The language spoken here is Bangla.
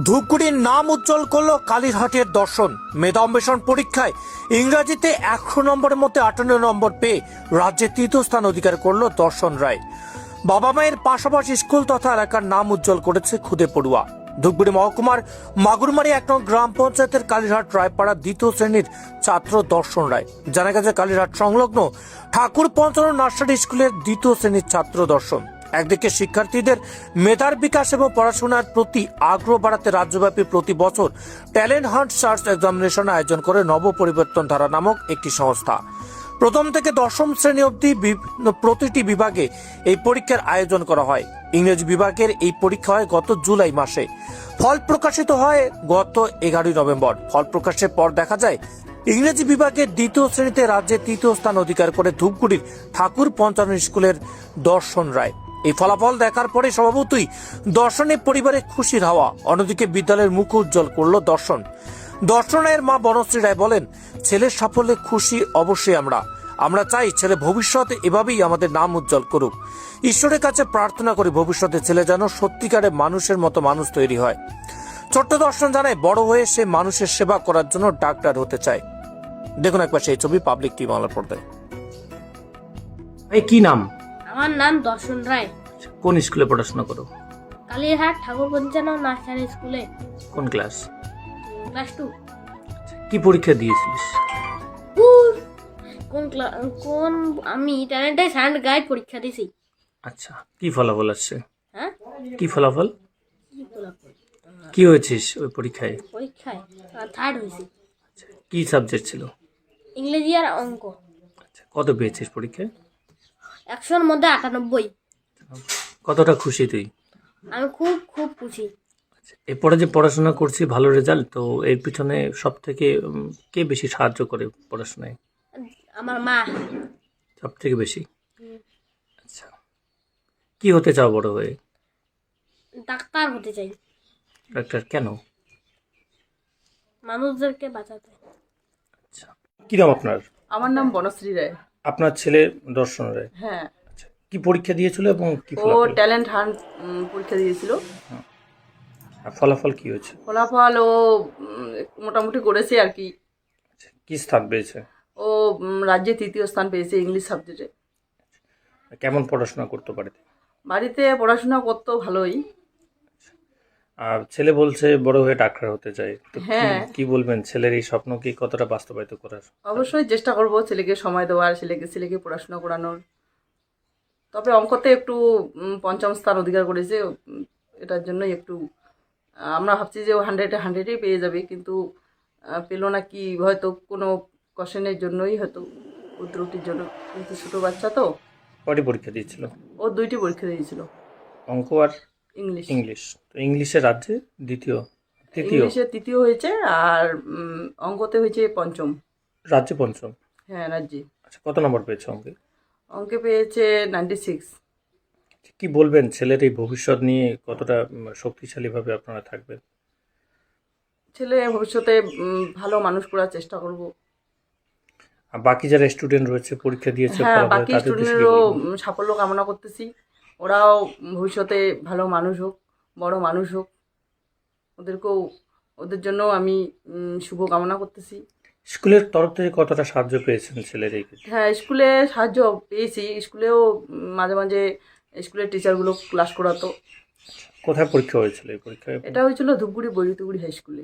ধূপগুড়ির নাম উজ্জ্বল করল কালীরহাটের দর্শন। মেধা অন্বেষণ পরীক্ষায় ইংরাজিতে 100 নম্বরের মধ্যে 58 নম্বর পেয়ে রাজ্যে তৃতীয় স্থান অধিকার করল দর্শন রায়। বাবা মায়ের পাশাপাশি স্কুল তথা এলাকার নাম উজ্জ্বল করেছে খুদে পড়ুয়া। ধূপগুড়ি মহকুমার মাগুরমারি 1 নং গ্রাম পঞ্চায়েতের কালীরহাট রায়পাড়া দ্বিতীয় শ্রেণীর ছাত্র দর্শন রায়। জানা গেছে কালীরহাট সংলগ্ন ঠাকুর পঞ্চানন নার্সারি স্কুলের দ্বিতীয় শ্রেণীর ছাত্র দর্শন। একদিকে শিক্ষার্থীদের মেধার বিকাশ এবং পড়াশোনার প্রতি আগ্রহ বাড়াতে রাজ্যব্যাপী প্রতি বছর ট্যালেন্ট হান্ট সার্চ এক্সামিনেশন আয়োজন করে নব পরিবর্তন ধারা নামক একটি সংস্থা। প্রথম থেকে দশম শ্রেণী অবধি প্রতিটি বিভাগে এই পরীক্ষার আয়োজন করা হয়। ইংরেজি বিভাগের এই পরীক্ষা হয় গত জুলাই মাসে। ফল প্রকাশিত হয় গত 11 নভেম্বর। ফল প্রকাশের পর দেখা যায় ইংরেজি বিভাগের দ্বিতীয় শ্রেণীতে রাজ্যে তৃতীয় স্থান অধিকার করে ধূপগুড়ির ঠাকুর পঞ্চানন স্কুলের দর্শন রায়। এই ফলাফল দেখার পরে স্বভাবতই দর্শনের পরিবারে খুশির হাওয়া। অন্যদিকে বিদ্যালয়ের মুখ উজ্জ্বল করল দর্শন। দর্শনের মা বনশ্রী রায় বলেন, ছেলের সাফল্যে খুশি অবশ্যই আমরা চাই ছেলে ভবিষ্যতে এভাবেই আমাদের নাম উজ্জ্বল করুক। ঈশ্বরের কাছে প্রার্থনা করি ভবিষ্যতে ছেলে যেন সত্যিকারের মানুষের মতো মানুষ তৈরি হয়। ছোট্ট দর্শন জানায়, বড় হয়ে সে মানুষের সেবা করার জন্য ডাক্তার হতে চায়। দেখুন একবার সেই ছবি পাবলিক টিভি বাংলার পর্দায়। কি নাম? আমার নাম দর্শন রায়। কোন স্কুলে পড়াশোনা করো? কালীরহাট ঠাকুর পঞ্চানন নার্সারি স্কুলে। কোন ক্লাস? ক্লাস 2। কি পরীক্ষা দিয়েছিলিস? কোন আমি ট্যালেন্টেড সায়েন্স গাইড পরীক্ষা দিয়েছি। আচ্ছা, কি ফলাফল আসছে? হ্যাঁ, কি ফলাফল? কি হয়েছিস ওই পরীক্ষায়? পরীক্ষায় থার্ড হয়েছি। আচ্ছা, কি সাবজেক্ট ছিল? ইংরেজি আর অঙ্ক। আচ্ছা, কত পেয়েছিস পরীক্ষায়? 100-র মধ্যে 98। কতটা খুশি তুই? আমি খুব খুব খুশি। আচ্ছা, এরপরে যে পড়াশোনা করছি, ভালো রেজাল্ট, তো এর পিছনে সব থেকে কে বেশি সাহায্য করে পড়াশোনায়? আমার মা। সব থেকে বেশি? আচ্ছা, কি হতে চাও বড় হয়ে? ডাক্তার হতে চাই। ডাক্তার কেন? মানুষদেরকে বাঁচাতে। আচ্ছা, কি নাম আপনার? আমার নাম বনশ্রী রায়। আপনার ছেলে দর্শন রায়। হ্যাঁ, আচ্ছা, কি পরীক্ষা দিয়েছিল এবং কি ও ফলাফল? ট্যালেন্ট হান্ট পরীক্ষা দিয়েছিল। আর ফলাফল কি হয়েছে? ফলাফল ও মোটামুটি করেছে আর কি। আচ্ছা, কি স্থান পেয়েছে? ও রাজ্যে তৃতীয় স্থান পেয়েছে ইংলিশ সাবজেক্টে। কেমন পড়াশোনা করতে পারে? বাড়িতে পড়াশোনা করতো ভালোই। আর ছেলে বলছে বড় হয়ে ডাক্তার হতে চায়, তো হ্যাঁ। কি বলবেন, ছেলের এই স্বপ্ন কি কতটা বাস্তবায়িত করার? অবশ্যই চেষ্টা করব ছেলেকে সময় দেওয়ার, ছেলেকে পড়াশোনা করানোর। তবে অঙ্কতে একটু পঞ্চম স্থান অধিকার করেছে। এটার জন্যই একটু আমরা ভাবছি যে ও 100-এ পেয়ে যাবে, কিন্তু পেল না, কি হয়তো কোনো কোশ্চেনের জন্যই, হয়তো ত্রুটির জন্য। কিন্তু ছোটো বাচ্চা তো। কয়টি পরীক্ষা দিয়েছিল? ও 2টি পরীক্ষা দিয়েছিল, অঙ্ক আর ইংলিশ। ইংলিশ। তো ইংলিশে রাজ্যে তৃতীয়? ইংলিশে তৃতীয় হয়েছে, আর অঙ্কতে হয়েছে পঞ্চম। রাজ্যে পঞ্চম? হ্যাঁ, রাজ্যে। আচ্ছা, কত নম্বর পেয়েছে অঙ্কে? অঙ্কে পেয়েছে 96। কি বলবেন, ছেলের এই ভবিষ্যৎ নিয়ে কতটা শক্তিশালীভাবে আপনারা থাকবেন? ছেলে ভবিষ্যতে ভালো মানুষ করার চেষ্টা করব। আর বাকি যারা স্টুডেন্ট রয়েছে পরীক্ষা দিয়েছে, হ্যাঁ, ফলাফল বাকি তাদের উদ্দেশ্যে কি স্টুডেন্টেরও বলবেন? সাফল্য কামনা করতেছি। ওরাও ভবিষ্যতে ভালো মানুষ হোক, বড় মানুষ হোক। ওদের জন্য আমি শুভ কামনা করতেছি। স্কুলের তরফ থেকে কতটা সাহায্য পেয়েছেন ছেলের এই ক্ষেত্রে? হ্যাঁ, স্কুলে সাহায্য পেয়েছি। স্কুলেও মাঝে মাঝে স্কুলের টিচারগুলো ক্লাস করাতো। কোথায় পরীক্ষা হয়েছিল এই পরীক্ষায়? এটা হয়েছিল ধূপগুড়ি বৈরিতুগুড়ি হাই স্কুলে।